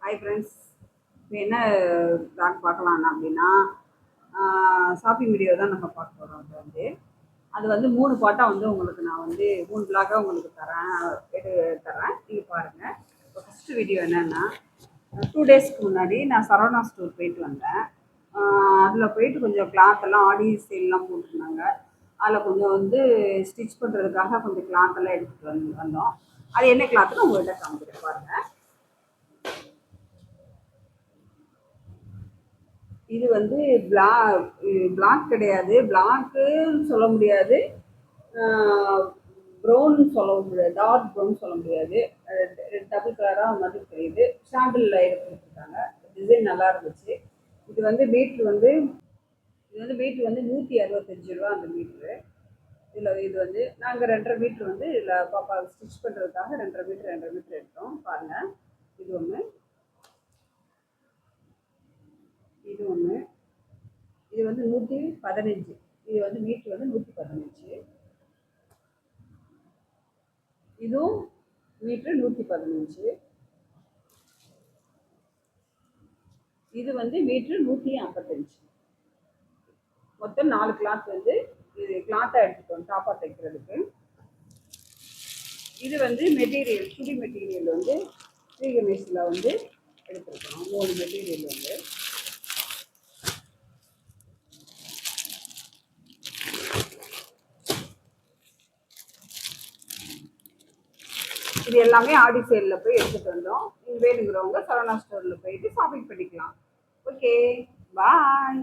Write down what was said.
Hi friends, இப்போ என்ன block பார்க்கலான்னா அப்படின்னா ஷாப்பிங் வீடியோ தான் நம்ம பார்க்க போகிறோம். அது வந்து 3 பாட்டாக வந்து உங்களுக்கு நான் வந்து 3 ப்ளாகாக உங்களுக்கு தரேன். நீங்கள் பாருங்கள். இப்போ ஃபஸ்ட்டு வீடியோ என்னென்னா 2 டேஸ்க்கு முன்னாடி நான் சரவணா ஸ்டோர் போயிட்டு வந்தேன். அதில் போயிட்டு கொஞ்சம் கிளாத்தெல்லாம் ஆடி சேல்லாம் போட்டிருந்தாங்க. அதில் கொஞ்சம் வந்து ஸ்டிச் பண்ணுறதுக்காக கொஞ்சம் கிளாத்தெல்லாம் எடுத்துகிட்டு வந்தோம். அது என்ன கிளாத்துன்னு உங்கள்கிட்ட காமிக்கிறேன் பாருங்கள். இது வந்து பிளாக் கிடையாது, பிளாக்குன்னு சொல்ல முடியாது, ப்ரௌன் சொல்ல முடியாது, டார்க் ப்ரௌன் சொல்ல முடியாது, டபுள் கலராக மாதிரி தெரியுது. சாண்டில் எடுத்துருக்காங்க. டிசைன் நல்லா இருந்துச்சு. இது வந்து மீட்ரு வந்து 165 ரூபா அந்த மீட்ரு. இது வந்து நாங்கள் 2.5 மீட்ரு வந்து இதில் பாப்பா ஸ்டிச் பண்ணுறதுக்காக 2.5 மீட்ரு எடுத்தோம். பாருங்கள், இது ஒன்று, இது ஒன்று. இது வந்து 115. இது வந்து மீட்ரு வந்து 115. இதுவும் மீட்ரு 115. இது வந்து மீட்ரு 155. மொத்தம் 4 கிளாத் வந்து இது கிளாத்தாக எடுத்துக்கோம் டாப்பாக தைக்கிறதுக்கு. இது வந்து மெட்டீரியல், சுடி மெட்டீரியல் வந்து ஸ்ரீகணேஷில் வந்து எடுத்துருக்கோம். 3 மெட்டீரியல் வந்து இது எல்லாமே ஆடி சேலில் போய் எடுத்துகிட்டு வந்தோம். இது வேணுங்கிறவங்க சரவணா ஸ்டோரில் போயிட்டு ஷாப்பிங் பண்ணிக்கலாம். ஓகே, பாய்.